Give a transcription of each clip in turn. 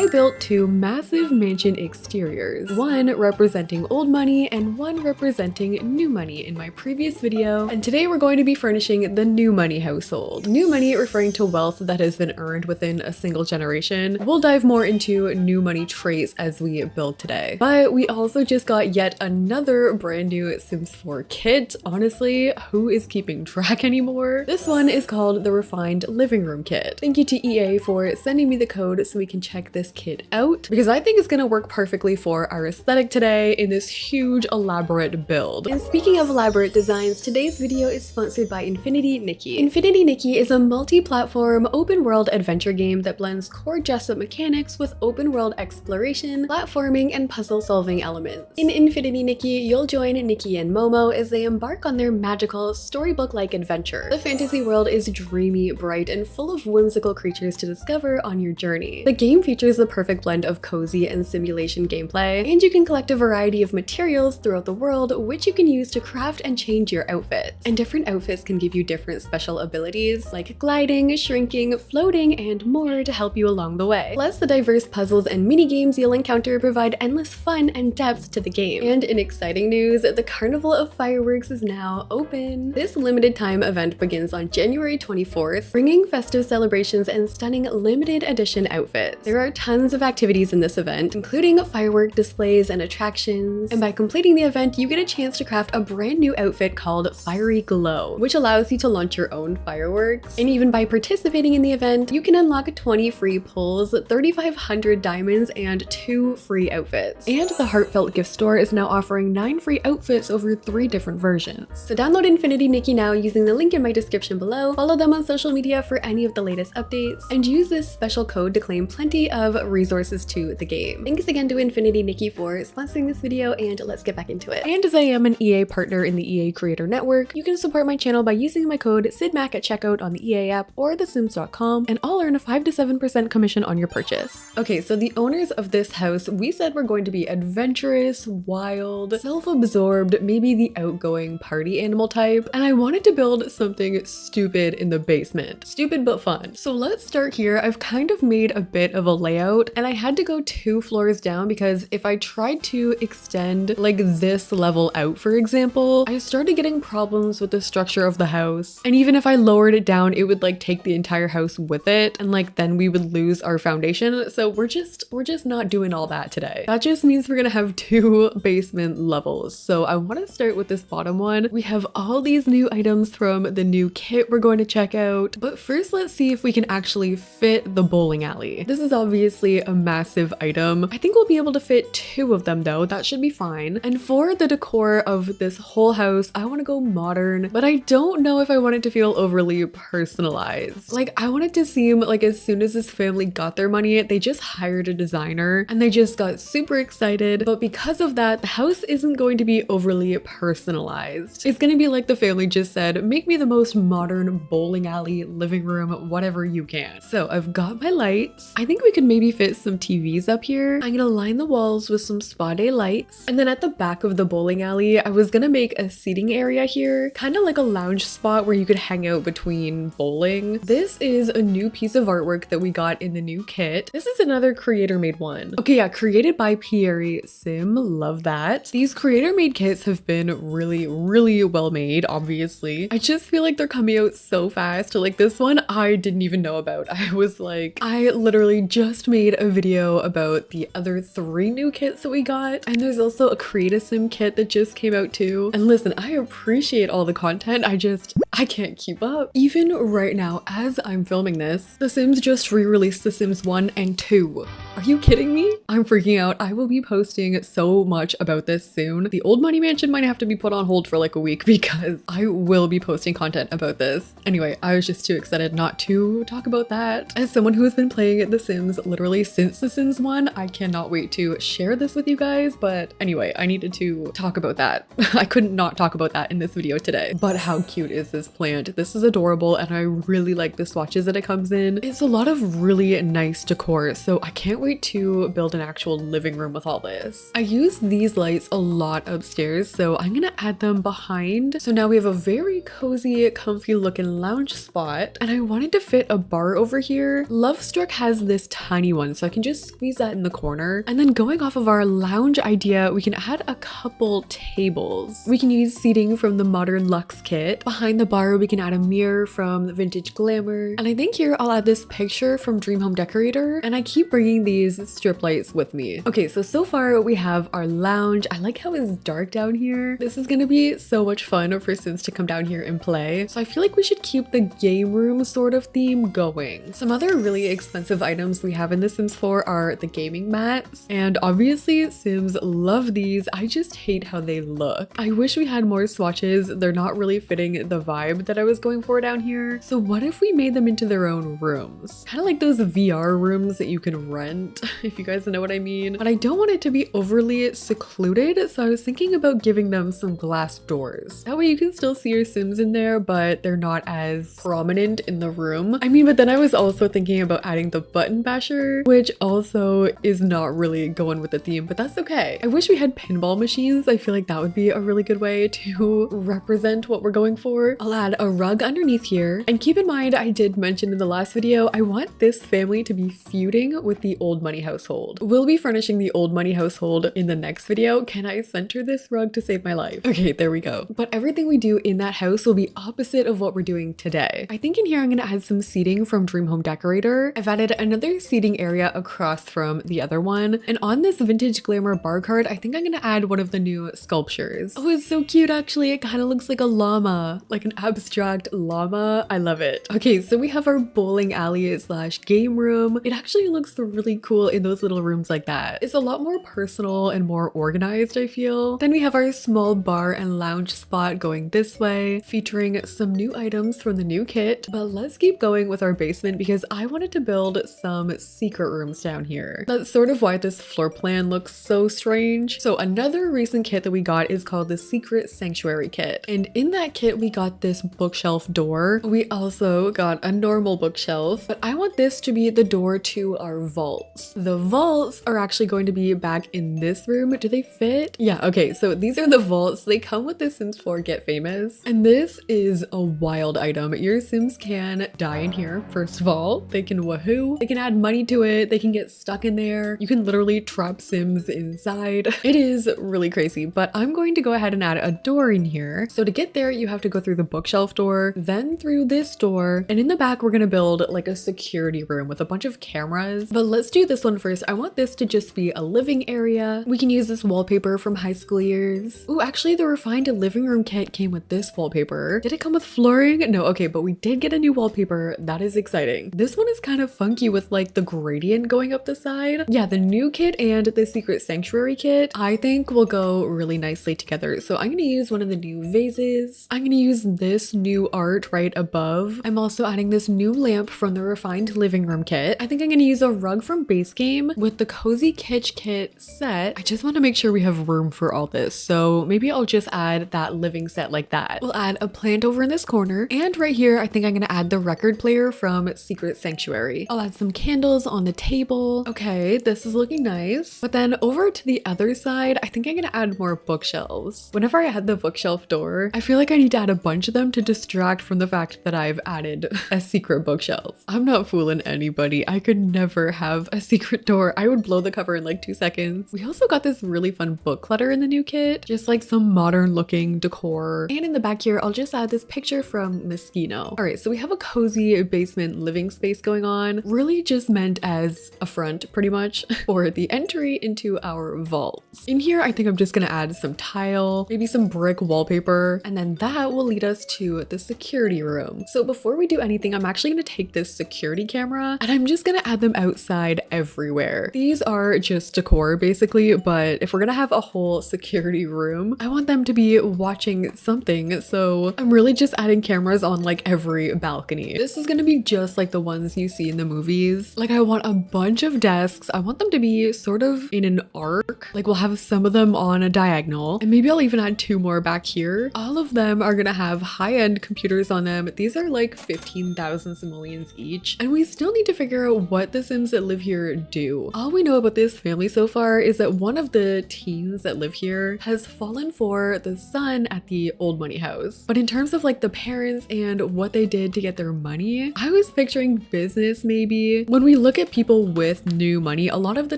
I built two massive mansion exteriors, one representing old money and one representing new money in my previous video, and today we're going to be furnishing the new money household. New money referring to wealth that has been earned within a single generation. We'll dive more into new money traits as we build today. But we also just got yet another brand new Sims 4 kit. Honestly, who is keeping track anymore? This one is called the Refined Living Room Kit. Thank you to EA for sending me the code so we can check this kit out, because I think it's gonna work perfectly for our aesthetic today in this huge elaborate build. And speaking of elaborate designs, today's video is sponsored by Infinity Nikki. Infinity Nikki is a multi-platform open world adventure game that blends core Jessup mechanics with open world exploration, platforming, and puzzle solving elements. In Infinity Nikki, you'll join Nikki and Momo as they embark on their magical storybook-like adventure. The fantasy world is dreamy, bright, and full of whimsical creatures to discover on your journey. The game features the perfect blend of cozy and simulation gameplay, and you can collect a variety of materials throughout the world which you can use to craft and change your outfits. And different outfits can give you different special abilities like gliding, shrinking, floating, and more to help you along the way. Plus, the diverse puzzles and mini-games you'll encounter provide endless fun and depth to the game. And in exciting news, the Carnival of Fireworks is now open. This limited time event begins on January 24th, bringing festive celebrations and stunning limited edition outfits. There are tons of activities in this event, including firework displays and attractions. And by completing the event, you get a chance to craft a brand new outfit called Fiery Glow, which allows you to launch your own fireworks. And even by participating in the event, you can unlock 20 free pulls, 3,500 diamonds, and 2 free outfits. And the Heartfelt gift store is now offering 9 free outfits over 3 different versions. So download Infinity Nikki now using the link in my description below, follow them on social media for any of the latest updates, and use this special code to claim plenty of resources to the game. Thanks again to Infinity Nikki for sponsoring this video, and let's get back into it. And as I am an EA partner in the EA Creator Network, you can support my channel by using my code sydneymacoretta at checkout on the EA app or thesims.com, and I'll earn a 5 to 7% commission on your purchase. Okay, so the owners of this house, we said we're going to be adventurous, wild, self-absorbed, maybe the outgoing party animal type, and I wanted to build something stupid in the basement. Stupid but fun. So let's start here. I've kind of made a bit of a layout, and I had to go 2 floors down because if I tried to extend like this level out, for example, I started getting problems with the structure of the house. And even if I lowered it down, it would like take the entire house with it, and like then we would lose our foundation. So we're just not doing all that today. That just means we're gonna have 2 basement levels. So I want to start with this bottom one. We have all these new items from the new kit we're going to check out, but first let's see if we can actually fit the bowling alley. This is obviously a massive item. I think we'll be able to fit 2 of them though. That should be fine. And for the decor of this whole house, I want to go modern, but I don't know if I want it to feel overly personalized. Like, I want it to seem like as soon as this family got their money, they just hired a designer and they just got super excited. But because of that, the house isn't going to be overly personalized. It's going to be like the family just said, make me the most modern bowling alley, living room, whatever you can. So I've got my lights. I think we could maybe fit some TVs up here. I'm gonna line the walls with some spa day lights. And then at the back of the bowling alley, I was gonna make a seating area here, kind of like a lounge spot where you could hang out between bowling. This is a new piece of artwork that we got in the new kit. This is another creator made one. Okay, yeah, created by Pierre Sim. Love that. These creator made kits have been really well made, obviously. I just feel like they're coming out so fast. Like this one I didn't even know about. I was like, I literally just made a video about the other 3 new kits that we got, and there's also a Create a Sim kit that just came out too. And listen, I appreciate all the content, I can't keep up. Even right now, as I'm filming this, The Sims just re-released The Sims 1 and 2. Are you kidding me? I'm freaking out. I will be posting so much about this soon. The old money mansion might have to be put on hold for like a week because I will be posting content about this. Anyway, I was just too excited not to talk about that. As someone who has been playing The Sims literally since The Sims 1, I cannot wait to share this with you guys. But anyway, I needed to talk about that. I couldn't not talk about that in this video today. But how cute is this plant? This is adorable, and I really like the swatches that it comes in. It's a lot of really nice decor, so I can't wait wait to build an actual living room with all this. I use these lights a lot upstairs, so I'm gonna add them behind. So now we have a very cozy, comfy looking lounge spot, and I wanted to fit a bar over here. Lovestruck has this tiny one, so I can just squeeze that in the corner. And then going off of our lounge idea, we can add a couple tables. We can use seating from the Modern Luxe kit. Behind the bar, we can add a mirror from the Vintage Glamour. And I think here I'll add this picture from Dream Home Decorator. And I keep bringing these strip lights with me. Okay, so far we have our lounge. I like how it's dark down here. This is gonna be so much fun for Sims to come down here and play. So I feel like we should keep the game room sort of theme going. Some other really expensive items we have in the Sims 4 are the gaming mats. And obviously Sims love these. I just hate how they look. I wish we had more swatches. They're not really fitting the vibe that I was going for down here. So what if we made them into their own rooms? Kind of like those VR rooms that you can rent, if you guys know what I mean. But I don't want it to be overly secluded, so I was thinking about giving them some glass doors. That way you can still see your Sims in there, but they're not as prominent in the room. I mean, but then I was also thinking about adding the button basher, which also is not really going with the theme, but that's okay. I wish we had pinball machines. I feel like that would be a really good way to represent what we're going for. I'll add a rug underneath here. And keep in mind, I did mention in the last video, I want this family to be feuding with the old money household. We'll be furnishing the old money household in the next video. Can I center this rug to save my life? Okay, there we go. But everything we do in that house will be opposite of what we're doing today. I think in here I'm gonna add some seating from Dream Home Decorator. I've added another seating area across from the other one. And on this Vintage Glamour bar card, I think I'm gonna add one of the new sculptures. Oh, it's so cute actually. It kind of looks like a llama, like an abstract llama. I love it. Okay, so we have our bowling alley slash game room. It actually looks really cool in those little rooms like that. It's a lot more personal and more organized, I feel. Then we have our small bar and lounge spot going this way, featuring some new items from the new kit. But let's keep going with our basement because I wanted to build some secret rooms down here. That's sort of why this floor plan looks so strange. So another recent kit that we got is called the Secret Sanctuary kit. And in that kit, we got this bookshelf door. We also got a normal bookshelf, but I want this to be the door to our vaults. The vaults are actually going to be back in this room. Do they fit? Yeah, okay, so these are the vaults. They come with the Sims 4 Get Famous. And this is a wild item. Your Sims can die in here, first of all. They can woohoo. They can add money to it. They can get stuck in there. You can literally trap Sims inside. It is really crazy, but I'm going to go ahead and add a door in here. So to get there, you have to go through the bookshelf door, then through this door, and in the back, we're gonna build like a security room with a bunch of cameras. But let's do this one first. I want this to just be a living area. We can use this wallpaper from high school years. Ooh, actually the refined living room kit came with this wallpaper. Did it come with flooring? No, okay, but we did get a new wallpaper. That is exciting. This one is kind of funky with like the gradient going up the side. Yeah, the new kit and the Secret Sanctuary kit, I think will go really nicely together. So I'm gonna use one of the new vases. I'm gonna use this new art right above. I'm also adding this new lamp from the refined living room kit. I think I'm gonna use a rug from Base Game with the Cozy Kitsch kit set. I just want to make sure we have room for all this. So maybe I'll just add that living set like that. We'll add a plant over in this corner. And right here, I think I'm gonna add the record player from Secret Sanctuary. I'll add some candles on the table. Okay, this is looking nice. But then over to the other side, I think I'm gonna add more bookshelves. Whenever I add the bookshelf door, I feel like I need to add a bunch of them to distract from the fact that I've added a secret bookshelf. I'm not fooling anybody. I could never have a secret door. I would blow the cover in like 2 seconds. We also got this really fun book clutter in the new kit, just like some modern looking decor. And in the back here, I'll just add this picture from Moschino. All right, so we have a cozy basement living space going on, really just meant as a front pretty much for the entry into our vaults. In here, I think I'm just gonna add some tile, maybe some brick wallpaper, and then that will lead us to the security room. So before we do anything, I'm actually gonna take this security camera and I'm just gonna add them outside everywhere. These are just decor basically, but if we're gonna have a whole security room, I want them to be watching something. So I'm really just adding cameras on like every balcony. This is gonna be just like the ones you see in the movies. Like I want a bunch of desks. I want them to be sort of in an arc. Like we'll have some of them on a diagonal and maybe I'll even add 2 more back here. All of them are gonna have high-end computers on them. These are like 15,000 simoleons each. And we still need to figure out what the Sims that live here here do? All we know about this family so far is that one of the teens that live here has fallen for the son at the old money house. But in terms of like the parents and what they did to get their money, I was picturing business maybe. When we look at people with new money, a lot of the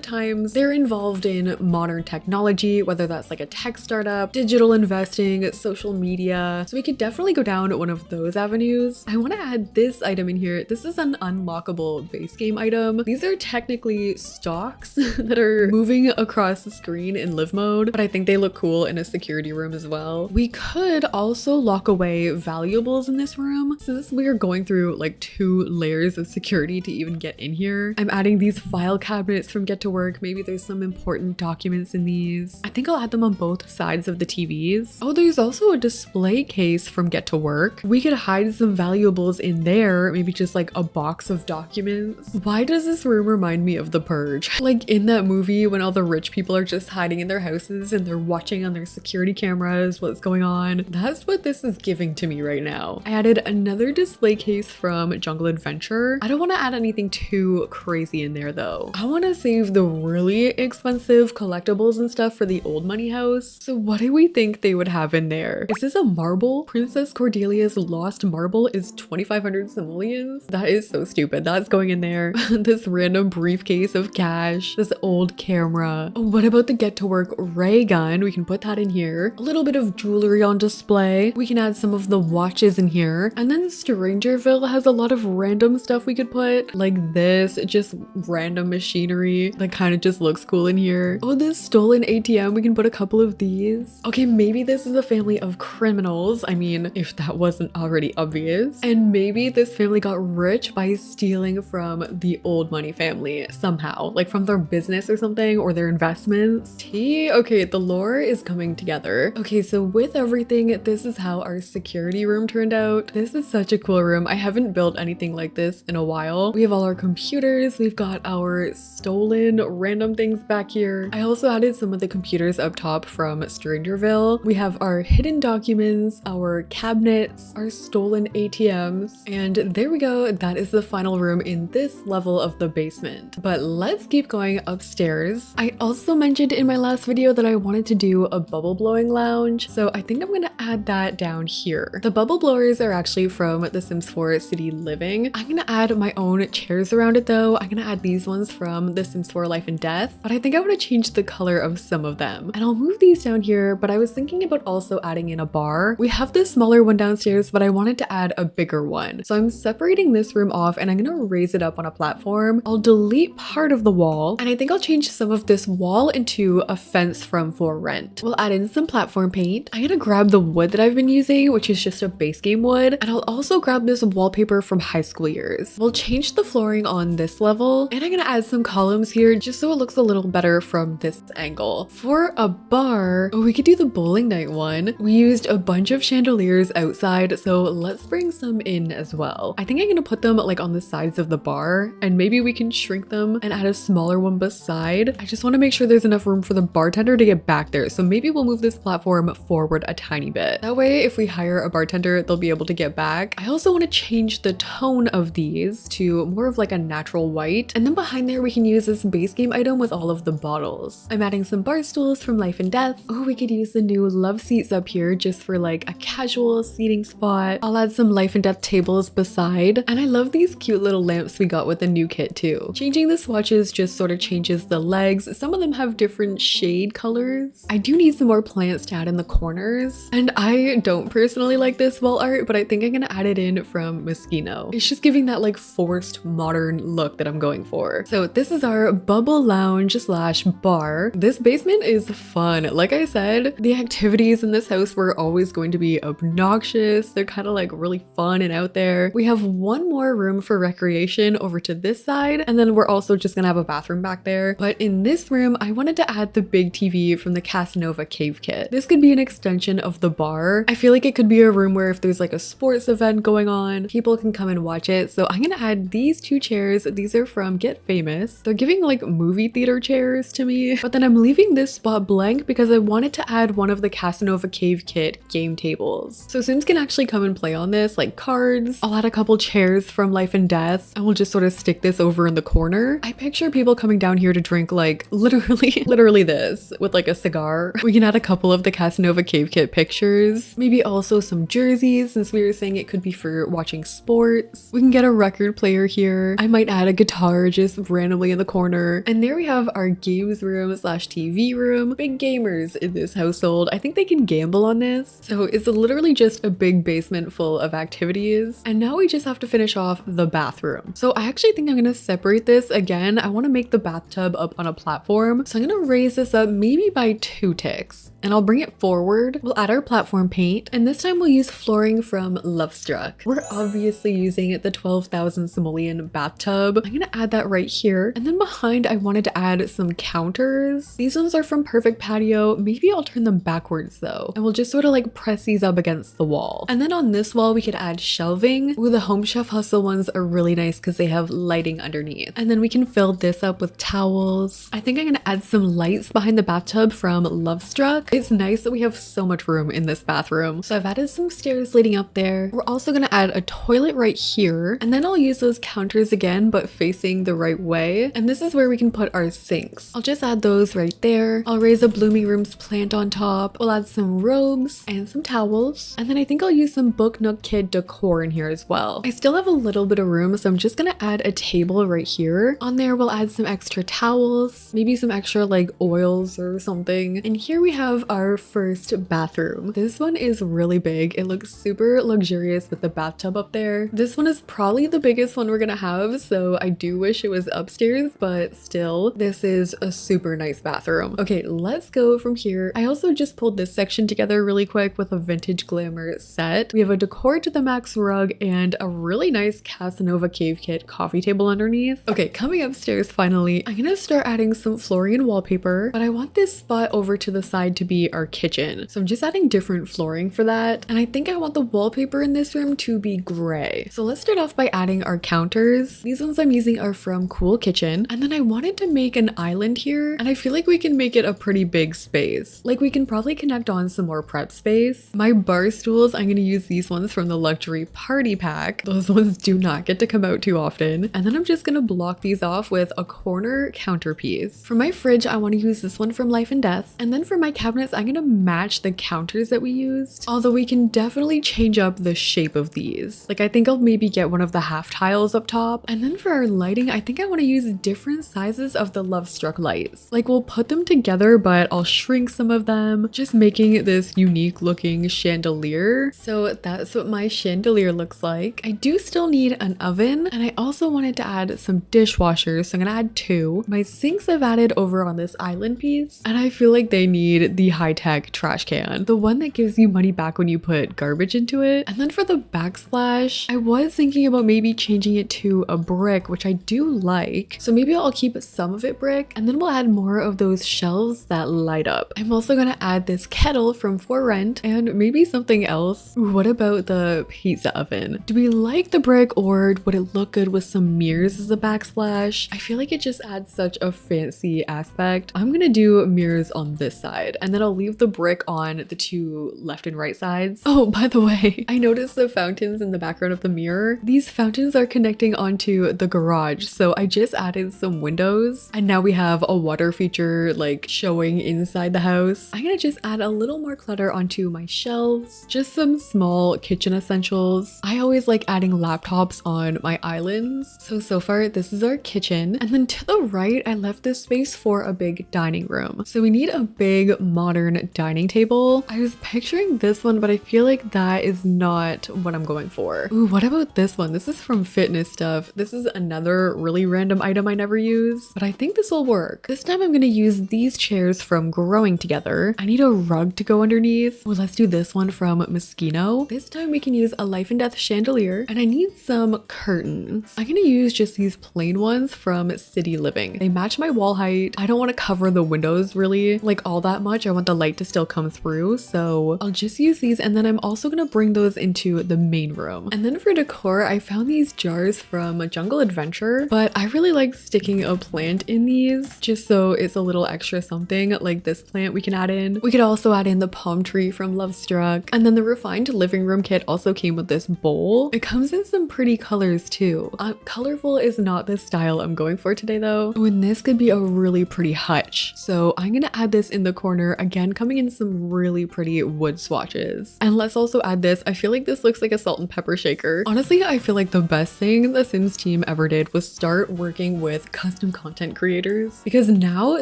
times they're involved in modern technology, whether that's like a tech startup, digital investing, social media. So we could definitely go down one of those avenues. I want to add this item in here. This is an unlockable base game item. These are technically stocks that are moving across the screen in live mode, but I think they look cool in a security room as well. We could also lock away valuables in this room. Since we are going through like 2 layers of security to even get in here, I'm adding these file cabinets from Get to Work. Maybe there's some important documents in these. I think I'll add them on both sides of the TVs. Oh, there's also a display case from Get to Work. We could hide some valuables in there, maybe just like a box of documents. Why does this room remind me of The Purge? Like in that movie when all the rich people are just hiding in their houses and they're watching on their security cameras what's going on. That's what this is giving to me right now. I added another display case from Jungle Adventure. I don't want to add anything too crazy in there though. I want to save the really expensive collectibles and stuff for the old money house. So what do we think they would have in there? Is this a marble? Princess Cordelia's lost marble is 2,500 simoleons? That is so stupid. That's going in there. This random briefcase of cash, this old camera. Oh, what about the Get to Work ray gun? We can put that in here. A little bit of jewelry on display. We can add some of the watches in here. And then Strangerville has a lot of random stuff we could put, like this, just random machinery that kind of just looks cool in here. Oh, this stolen ATM, we can put a couple of these. Okay, maybe this is a family of criminals. I mean, if that wasn't already obvious. And maybe this family got rich by stealing from the old money family somehow, like from their business or something, or their investments. Okay, the lore is coming together. Okay, so with everything, this is how our security room turned out. This is such a cool room. I haven't built anything like this in a while. We have all our computers. We've got our stolen random things back here. I also added some of the computers up top from Strangerville. We have our hidden documents, our cabinets, our stolen ATMs, and there we go. That is the final room in this level of the basement. But let's keep going upstairs. I also mentioned in my last video that I wanted to do a bubble blowing lounge, so I think I'm gonna add that down here. The bubble blowers are actually from The Sims 4 City Living. I'm gonna add my own chairs around it though. I'm gonna add these ones from The Sims 4 Life and Death, but I think I want to change the color of some of them. And I'll move these down here, but I was thinking about also adding in a bar. We have this smaller one downstairs, but I wanted to add a bigger one. So I'm separating this room off and I'm gonna raise it up on a platform. I'll delete part of the wall, and I think I'll change some of this wall into a fence from For Rent. We'll add in some platform paint. I'm gonna grab the wood that I've been using, which is just a base game wood, and I'll also grab this wallpaper from High School Years. We'll change the flooring on this level, and I'm gonna add some columns here just so it looks a little better from this angle. For a bar, we could do the bowling night one. We used a bunch of chandeliers outside, so let's bring some in as well. I think I'm gonna put them like on the sides of the bar, and maybe we can shrink them and add a smaller one beside. I just want to make sure there's enough room for the bartender to get back there, so maybe we'll move this platform forward a tiny bit. That way, if we hire a bartender, they'll be able to get back. I also want to change the tone of these to more of like a natural white, and then behind there we can use this base game item with all of the bottles. I'm adding some bar stools from Life and Death. Oh, we could use the new love seats up here just for like a casual seating spot. I'll add some Life and Death tables beside, and I love these cute little lamps we got with the new kit too. Changing the swatches just sort of changes the legs. Some of them have different shade colors. I do need some more plants to add in the corners, and I don't personally like this wall art, but I think I'm gonna add it in from Moschino. It's just giving that like forced modern look that I'm going for. So this is our bubble lounge slash bar. This basement is fun. Like I said, the activities in this house were always going to be obnoxious. They're kind of like really fun and out there. We have one more room for recreation over to this side, and then we're also just gonna have a bathroom back there. But in this room, I wanted to add the big TV from the Casanova Cave Kit. This could be an extension of the bar. I feel like it could be a room where if there's like a sports event going on, people can come and watch it. So I'm gonna add these 2 chairs. These are from Get Famous. They're giving like movie theater chairs to me, but then I'm leaving this spot blank because I wanted to add one of the Casanova Cave Kit game tables. So Sims can actually come and play on this, like cards. I'll add a couple chairs from Life and Death, and we'll just sort of stick this over in the corner corner. I picture people coming down here to drink like literally this with like a cigar. We can add a couple of the Casanova Cave Kit pictures, maybe also some jerseys since we were saying it could be for watching sports. We can get a record player here. I might add a guitar just randomly in the corner. And there we have our games room slash TV room. Big gamers in this household. I think they can gamble on this. So it's literally just a big basement full of activities. And now we just have to finish off the bathroom. So I actually think I'm gonna separate this again. I want to make the bathtub up on a platform. So I'm gonna raise this up maybe by 2 ticks. And I'll bring it forward. We'll add our platform paint, and this time we'll use flooring from Lovestruck. We're obviously using the 12,000 simoleon bathtub. I'm gonna add that right here. And then behind, I wanted to add some counters. These ones are from Perfect Patio. Maybe I'll turn them backwards though. And we'll just sort of like press these up against the wall. And then on this wall, we could add shelving. Ooh, the Home Chef Hustle ones are really nice because they have lighting underneath. And then we can fill this up with towels. I think I'm gonna add some lights behind the bathtub from Lovestruck. It's nice that we have so much room in this bathroom. So I've added some stairs leading up there. We're also gonna add a toilet right here. And then I'll use those counters again, but facing the right way. And this is where we can put our sinks. I'll just add those right there. I'll raise a Blooming Rooms plant on top. We'll add some robes and some towels. And then I think I'll use some Book Nook Kid decor in here as well. I still have a little bit of room, so I'm just gonna add a table right here. On there, we'll add some extra towels, maybe some extra like oils or something. And here we have our first bathroom. This one is really big. It looks super luxurious with the bathtub up there. This one is probably the biggest one we're gonna have, so I do wish it was upstairs, but still, this is a super nice bathroom. Okay, let's go from here. I also just pulled this section together really quick with a vintage glamour set. We have a decor to the max rug and a really nice Casanova Cave Kit coffee table underneath. Okay, coming upstairs finally, I'm gonna start adding some flooring and wallpaper, but I want this spot over to the side to be our kitchen. So I'm just adding different flooring for that. And I think I want the wallpaper in this room to be gray. So let's start off by adding our counters. These ones I'm using are from Cool Kitchen. And then I wanted to make an island here, and I feel like we can make it a pretty big space. Like we can probably connect on some more prep space. My bar stools, I'm gonna use these ones from the luxury party pack. Those ones do not get to come out too often. And then I'm just gonna block these off with a corner counterpiece. For my fridge, I want to use this one from Life and Death. And then for my cabinets, I'm gonna match the counters that we used. Although we can definitely change up the shape of these. Like I think I'll maybe get one of the half tiles up top. And then for our lighting, I think I want to use different sizes of the Lovestruck lights. Like we'll put them together, but I'll shrink some of them, just making this unique looking chandelier. So that's what my chandelier looks like. I do still need an oven, and I also wanted to add some dishwashers, so I'm gonna add 2. My sinks I've added over on this island piece, and I feel like they need the high-tech trash can, the one that gives you money back when you put garbage into it. And then for the backsplash, I was thinking about maybe changing it to a brick, which I do like. So maybe I'll keep some of it brick, and then we'll add more of those shelves that light up. I'm also gonna add this kettle from For Rent and maybe something else. Ooh, what about the pizza oven? Do we like the brick, or would it look good with some mirrors as a backsplash? I feel like it just adds such a fancy aspect. I'm gonna do mirrors on this side, and then I'll leave the brick on the 2 left and right sides. Oh, by the way, I noticed the fountains in the background of the mirror. These fountains are connecting onto the garage, so I just added some windows, and now we have a water feature like showing inside the house. I'm gonna just add a little more clutter onto my shelves, just some small kitchen essentials. I always like adding laptops on my islands. So far this is our kitchen, and then to the right I left this space for a big dining room. So we need a big modern dining table. I was picturing this one, but I feel like that is not what I'm going for. Ooh, what about this one? This is from Fitness Stuff. This is another really random item I never use, but I think this will work. This time I'm gonna use these chairs from Growing Together. I need a rug to go underneath. Well, let's do this one from Moschino. This time we can use a Life and Death chandelier, and I need some curtains. I'm gonna use just these plain ones from City Living. They match my wall height. I don't want to cover the windows really like all that much. I want want the light to still come through, so I'll just use these, and then I'm also gonna bring those into the main room. And then for decor, I found these jars from Jungle Adventure, but I really like sticking a plant in these just so it's a little extra something. Like this plant we can add in. We could also add in the palm tree from Love Struck. And then the refined living room kit also came with this bowl. It comes in some pretty colors too. Colorful is not the style I'm going for today though. Oh, and this could be a really pretty hutch. So I'm gonna add this in the corner, again coming in some really pretty wood swatches. And let's also add this. I feel like this looks like a salt and pepper shaker. Honestly, I feel like the best thing the Sims team ever did was start working with custom content creators, because now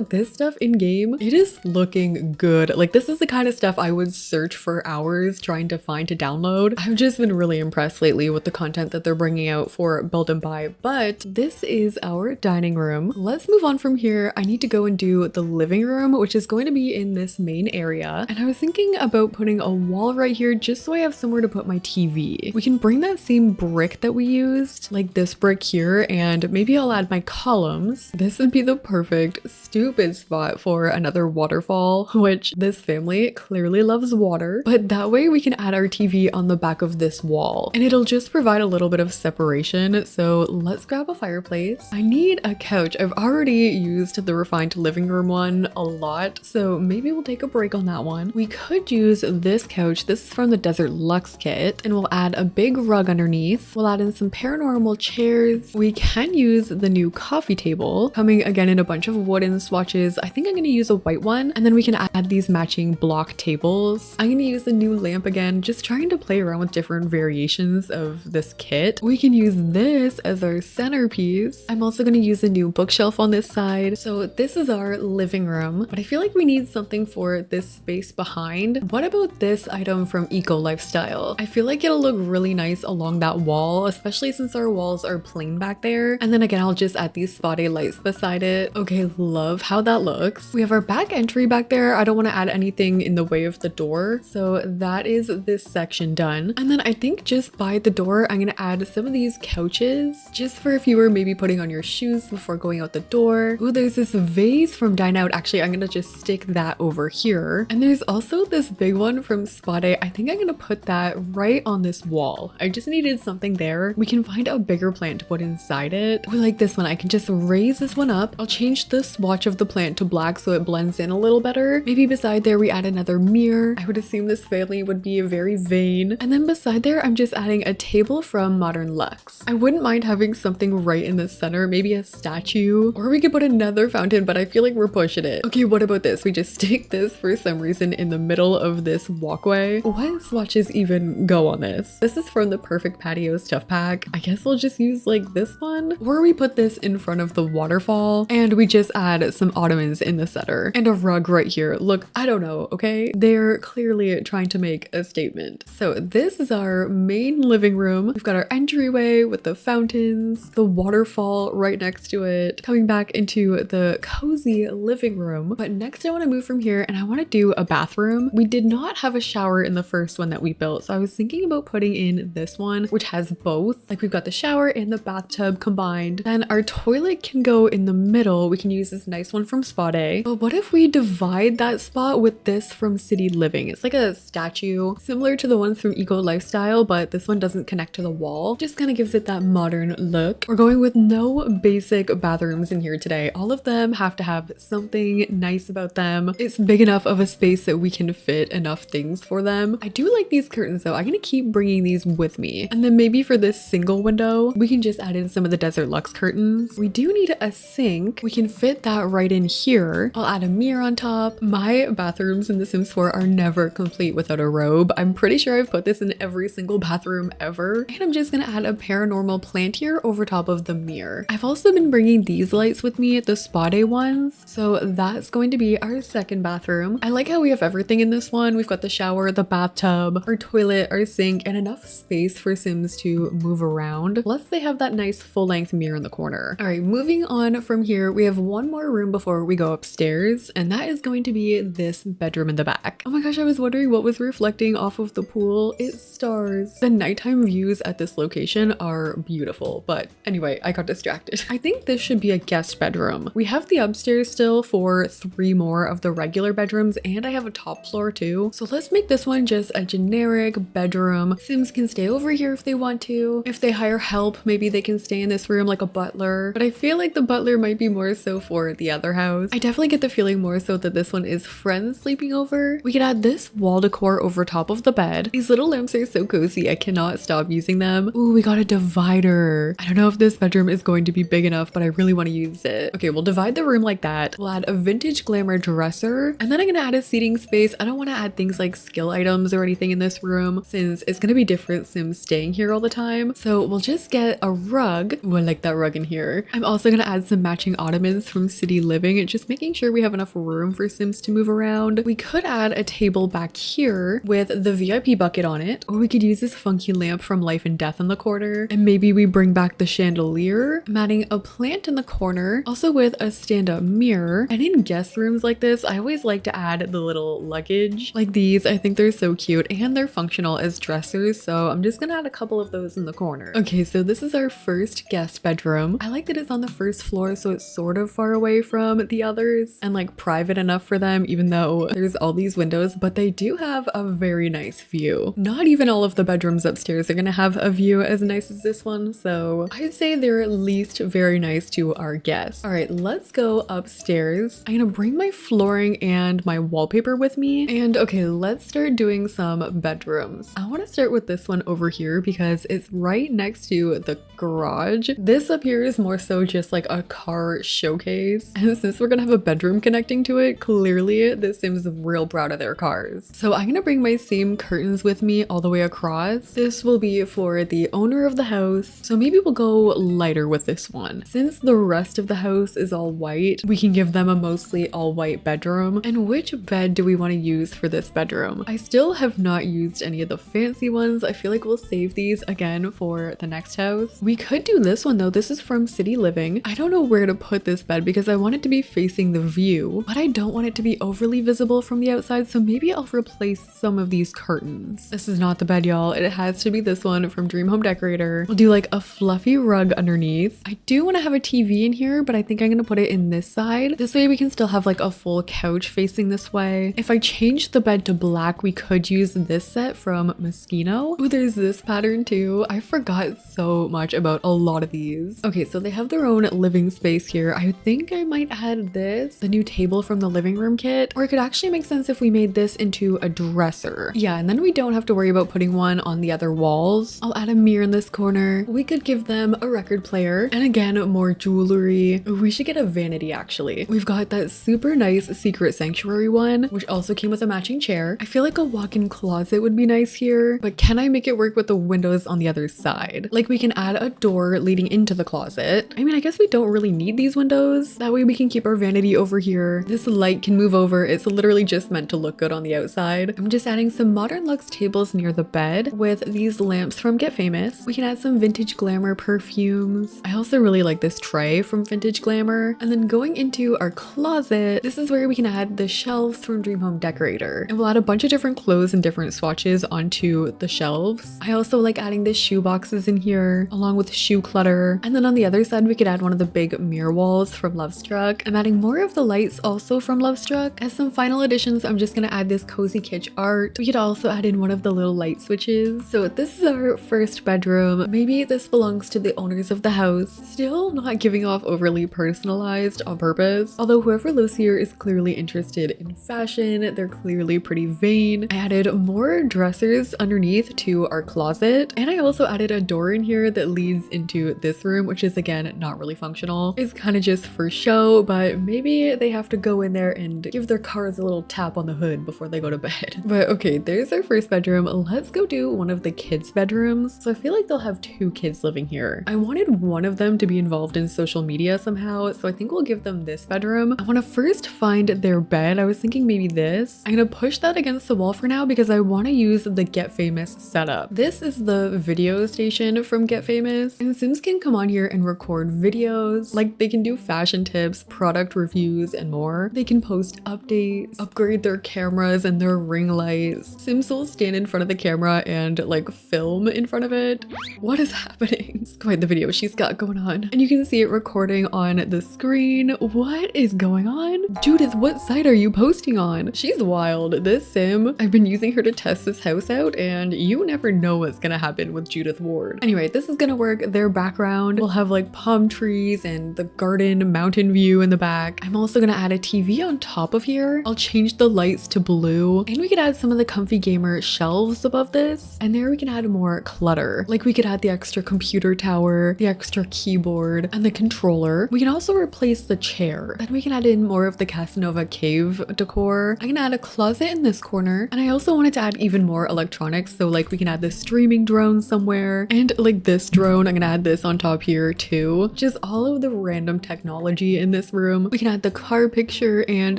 this stuff in game, it is looking good. Like this is the kind of stuff I would search for hours trying to find to download. I've just been really impressed lately with the content that they're bringing out for Build and Buy. But this is our dining room. Let's move on from here. I need to go and do the living room, which is going to be in this main area. And I was thinking about putting a wall right here just so I have somewhere to put my TV. We can bring that same brick that we used, like this brick here, and maybe I'll add my columns. This would be the perfect stupid spot for another waterfall, which this family clearly loves water. But that way we can add our TV on the back of this wall, and it'll just provide a little bit of separation. So let's grab a fireplace. I need a couch. I've already used the refined living room one a lot, so maybe we'll take a break on that one. We could use this couch. This is from the Desert Luxe kit, and we'll add a big rug underneath. We'll add in some paranormal chairs. We can use the new coffee table, coming again in a bunch of wooden swatches. I think I'm going to use a white one, and then we can add these matching block tables. I'm going to use the new lamp again, just trying to play around with different variations of this kit. We can use this as our centerpiece. I'm also going to use a new bookshelf on this side. So this is our living room, but I feel like we need something for this space behind. What about this item from Eco Lifestyle? I feel like it'll look really nice along that wall, especially since our walls are plain back there. And then again, I'll just add these spotty lights beside it. Okay, love how that looks. We have our back entry back there. I don't want to add anything in the way of the door. So that is this section done. And then I think just by the door, I'm going to add some of these couches just for if you were maybe putting on your shoes before going out the door. Oh, there's this vase from Dine Out. Actually, I'm going to just stick that over here. And there's also this big one from Spot A. I think I'm going to put that right on this wall. I just needed something there. We can find a bigger plant to put inside it. We like this one. I can just raise this one up. I'll change the swatch of the plant to black so it blends in a little better. Maybe beside there we add another mirror. I would assume this family would be very vain. And then beside there, I'm just adding a table from Modern Luxe. I wouldn't mind having something right in the center, maybe a statue, or we could put another fountain, but I feel like we're pushing it. Okay, what about this? We just stick this for some reason in the middle of this walkway. What swatches even go on this? This is from the Perfect Patio Stuff Pack. I guess we'll just use like this one, or we put this in front of the waterfall and we just add some ottomans in the center and a rug right here. Look, I don't know, okay? They're clearly trying to make a statement. So this is our main living room. We've got our entryway with the fountains, the waterfall right next to it, coming back into the cozy living room. But next I want to move from here and I want to do a bathroom. We did not have a shower in the first one that we built, so I was thinking about putting in this one, which has both. Like we've got the shower and the bathtub combined. Then our toilet can go in the middle. We can use this nice one from Spot A. But what if we divide that spot with this from City Living? It's like a statue similar to the ones from Eco Lifestyle, but this one doesn't connect to the wall. Just kind of gives it that modern look. We're going with no basic bathrooms in here today. All of them have to have something nice about them. It's big enough of a space that we can fit enough things for them. I do like these curtains though. I'm gonna keep bringing these with me. And then maybe for this single window, we can just add in some of the Desert Luxe curtains. We do need a sink. We can fit that right in here. I'll add a mirror on top. My bathrooms in The Sims 4 are never complete without a robe. I'm pretty sure I've put this in every single bathroom ever. And I'm just gonna add a paranormal plant here over top of the mirror. I've also been bringing these lights with me, the Spot A ones. So that's going to be our second bathroom. I like how we have everything in this one. We've got the shower, the bathtub, our toilet, our sink, and enough space for Sims to move around. Plus they have that nice full-length mirror in the corner. All right, moving on from here, we have one more room before we go upstairs, and that is going to be this bedroom in the back. Oh my gosh, I was wondering what was reflecting off of the pool. It's stars. The nighttime views at this location are beautiful, but anyway, I got distracted. I think this should be a guest bedroom. We have the upstairs still for 3 more of the regular regular bedrooms and I have a top floor too. So let's make this one just a generic bedroom. Sims can stay over here if they want to. If they hire help, maybe they can stay in this room like a butler. But I feel like the butler might be more so for the other house. I definitely get the feeling more so that this one is friends sleeping over. We could add this wall decor over top of the bed. These little lamps are so cozy. I cannot stop using them. Ooh, we got a divider. I don't know if this bedroom is going to be big enough, but I really want to use it. Okay, we'll divide the room like that. We'll add a vintage glamour dresser, and then I'm gonna add a seating space. I don't want to add things like skill items or anything in this room since it's gonna be different Sims staying here all the time. So we'll just get a rug. Ooh, I like that rug in here. I'm also gonna add some matching ottomans from City Living, just making sure we have enough room for Sims to move around. We could add a table back here with the VIP bucket on it, or we could use this funky lamp from Life and Death in the corner, and maybe we bring back the chandelier. I'm adding a plant in the corner, also with a stand-up mirror. And in guest rooms like this, I always like to add the little luggage like these. I think they're so cute and they're functional as dressers, so I'm just gonna add a couple of those in the corner. Okay, so this is our first guest bedroom. I like that it's on the first floor, so it's sort of far away from the others and like private enough for them, even though there's all these windows, but they do have a very nice view. Not even all of the bedrooms upstairs are gonna have a view as nice as this one, so I'd say they're at least very nice to our guests. All right, let's go upstairs. I'm gonna bring my flooring and my wallpaper with me, and okay, let's start doing some bedrooms. I want to start with this one over here because it's right next to the garage. This up here is more so just like a car showcase, and since we're gonna have a bedroom connecting to it, clearly the Sims are real proud of their cars. So I'm gonna bring my same curtains with me all the way across. This will be for the owner of the house, so maybe we'll go lighter with this one. Since the rest of the house is all white, we can give them a mostly all white bedroom. And which bed do we want to use for this bedroom? I still have not used any of the fancy ones. I feel like we'll save these again for the next house. We could do this one though. This is from City Living. I don't know where to put this bed because I want it to be facing the view, but I don't want it to be overly visible from the outside, so maybe I'll replace some of these curtains. This is not the bed, y'all. It has to be this one from Dream Home Decorator. We'll do like a fluffy rug underneath. I do want to have a TV in here, but I think I'm gonna put it in this side. This way we can still have like a full couch facing this way. If I change the bed to black, we could use this set from Moschino. Ooh, there's this pattern too. I forgot so much about a lot of these. Okay, so they have their own living space here. I think I might add this, the new table from the living room kit, or it could actually make sense if we made this into a dresser. Yeah, and then we don't have to worry about putting one on the other walls. I'll add a mirror in this corner. We could give them a record player, and again, more jewelry. We should get a vanity actually. We've got that super nice secret sanctuary one, which also came with a matching chair. I feel like a walk-in closet would be nice here, but can I make it work with the windows on the other side? Like we can add a door leading into the closet. I mean, I guess we don't really need these windows. That way we can keep our vanity over here. This light can move over. It's literally just meant to look good on the outside. I'm just adding some modern luxe tables near the bed with these lamps from Get Famous. We can add some vintage glamour perfumes. I also really like this tray from Vintage Glamour. And then going into our closet, this is where we can add the shelves from Dream Home Decorator. And we'll add a bunch of different clothes and different swatches onto the shelves. I also like adding the shoe boxes in here along with shoe clutter. And then on the other side, we could add one of the big mirror walls from Lovestruck. I'm adding more of the lights also from Lovestruck. As some final additions, I'm just gonna add this cozy kitsch art. We could also add in one of the little light switches. So this is our first bedroom. Maybe this belongs to the owners of the house. Still not giving off overly personalized on purpose. Although whoever lives here is clearly interested in fashion. They're clearly pretty vain. I added more dressers underneath to our closet. And I also added a door in here that leads into this room, which is again, not really functional. It's kind of just for show, but maybe they have to go in there and give their cars a little tap on the hood before they go to bed. But okay, there's our first bedroom. Let's go do one of the kids' bedrooms. So I feel like they'll have two kids living here. I wanted one of them to be involved in social media somehow, so I think we'll give them this bedroom. I want to first find their bed. I was thinking maybe this. I'm gonna push that against the wall for now because I want to use the Get Famous setup. This is the video station from Get Famous, and Sims can come on here and record videos. Like they can do fashion tips, product reviews, and more. They can post updates, upgrade their cameras and their ring lights. Sims will stand in front of the camera and like film in front of it. What is happening? It's quite the video she's got going on. And you can see it recording on the screen. What is going on? Judith, what site are you posting on? She's wild. This sim, I've been using her to test this house out, and you never know what's gonna happen with Judith Ward. Anyway, this is gonna work. Their background will have like palm trees and the garden mountain view in the back. I'm also gonna add a TV on top of here. I'll change the lights to blue, and we could add some of the comfy gamer shelves above this, and there we can add more clutter. Like we could add the extra computer tower, the extra keyboard, and the controller. We can also replace the chair. Then we can add in more of the Casanova cave decor. I'm gonna add a closet in this corner, and I also wanted to add even more electronics, so like we can add the streaming drone somewhere, and like this drone, I'm gonna add this on top here too. Just all of the random technology in this room. We can add the car picture and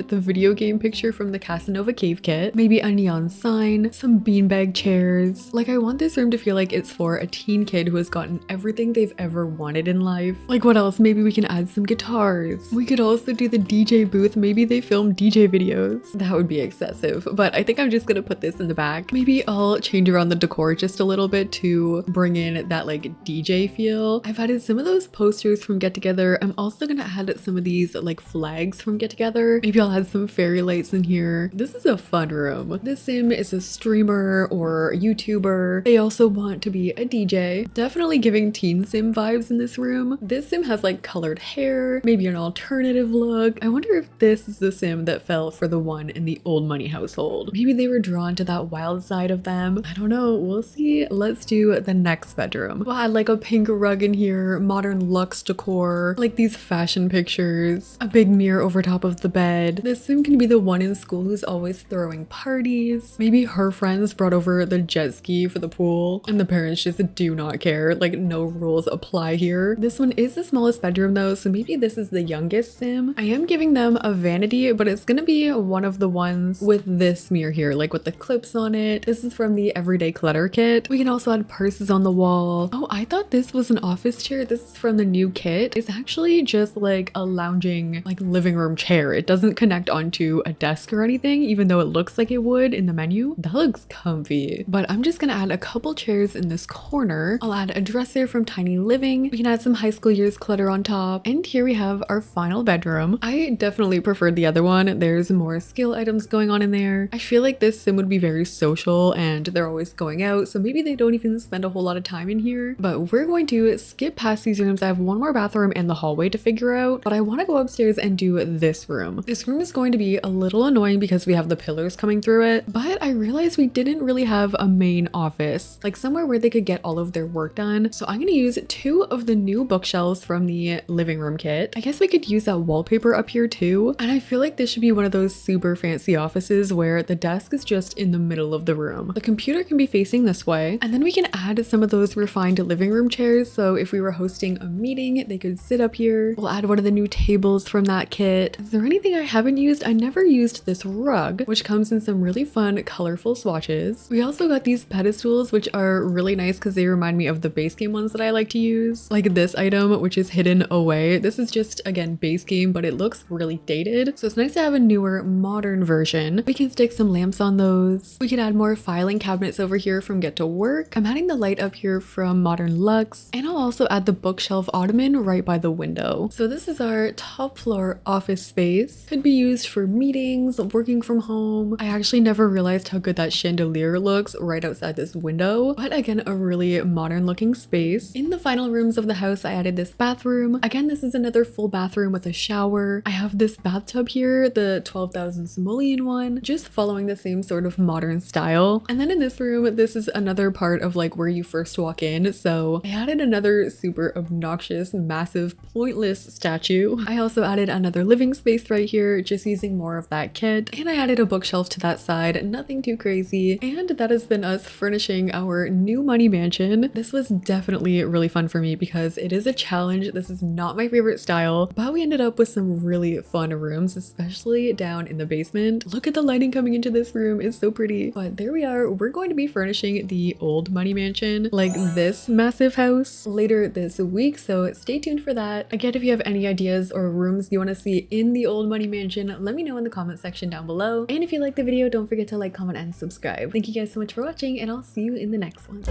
the video game picture from the Casanova cave kit, maybe a neon sign, some beanbag chairs. Like I want this room to feel like it's for a teen kid who has gotten everything they've ever wanted in life. Like what else? Maybe we can add some guitars. We could also do the DJ booth. Maybe they film DJ videos. That would be excessive, but I think I'm just gonna put this in the back. Maybe I'll change around the decor just a little bit to bring in that like DJ feel. I've added some of those posters from Get Together. I'm also gonna add some of these like flags from Get Together. Maybe I'll add some fairy lights in here. This is a fun room. This sim is a streamer or YouTuber. They also want to be a DJ. Definitely giving teen sim vibes in this room. This sim has like colored hair, maybe an alternative look. I wonder if this is the sim that fell for the one in the old money household. Maybe they were drawn to that wild side of them. I don't know. We'll see. Let's do the next bedroom. We'll add like a pink rug in here, modern luxe decor, like these fashion pictures, a big mirror over top of the bed. This sim can be the one in school who's always throwing parties. Maybe her friends brought over the jet ski for the pool and the parents just do not care. Like no rules apply here. This one is the smallest bedroom though, so maybe this is the youngest sim. I am giving them a vanity, but it's gonna be one of the ones with this mirror here, like with the clips on it. This is from the Everyday Clutter kit. We can also add purses on the wall. Oh, I thought this was an office chair. This is from the new kit. It's actually just like a lounging like living room chair. It doesn't connect onto a desk or anything, even though it looks like it would in the menu. That looks comfy. But I'm just gonna add a couple chairs in this corner. I'll add a dresser from Tiny Living. We can add some high school years clutter on top. And here we have our final bedroom. I definitely preferred the other one. There's more skill items going on in there. I feel like this sim would be very social and they're always going out, so maybe they don't even spend a whole lot of time in here. But we're going to skip past these rooms. I have one more bathroom and the hallway to figure out, but I want to go upstairs and do this room. This room is going to be a little annoying because we have the pillars coming through it, but I realized we didn't really have a main office, like somewhere where they could get all of their work done. So I'm going to use two of the new bookshelves from the living room kit. I guess we could use that wallpaper up here too. And I feel like this should be one of those super fancy offices where the desk is just in the middle of the room. The computer can be facing this way, and then we can add some of those refined living room chairs. So if we were hosting a meeting, they could sit up here. We'll add one of the new tables from that kit. Is there anything I haven't used? I never used this rug, which comes in some really fun, colorful swatches. We also got these pedestals, which are really nice because they remind me of the base game ones that I like to use. Like this item, which is hidden away. This is just, again, base game, but it looks really dated. So it's nice to have a newer, modern version. We can stick some lamps on those. We can add more filing cabinets over here from Get to Work. I'm adding the light up here from Modern Luxe, and I'll also add the bookshelf ottoman right by the window. So this is our top floor office space. Could be used for meetings, working from home. I actually never realized how good that chandelier looks right outside this window, but again, a really modern looking space. In the final rooms of the house, I added this bathroom. Again, this is another full bathroom with a shower. I have this bathtub here, the 12,000 simoleon one, just following the same sort of modern style. And then in this room, this is another part of like where you first walk in. So I added another super obnoxious, massive, pointless statue. I also added another living space right here, just using more of that kit. And I added a bookshelf to that side, nothing too crazy. And that has been us furnishing our new money mansion. This was definitely really fun for me because it is a challenge. This is not my favorite style, but we ended up with some really fun rooms, especially down in the basement. Look at the lighting coming into this room. It's so pretty. But there we are. We're going to be furnishing the old money mansion, like this massive house, later this week. So stay tuned for that. Again, if you have any ideas or rooms you want to see in the old money mansion, let me know in the comment section down below. And if you liked the video, don't forget to like, comment, and subscribe. Thank you guys so much for watching, and I'll see you in the next one.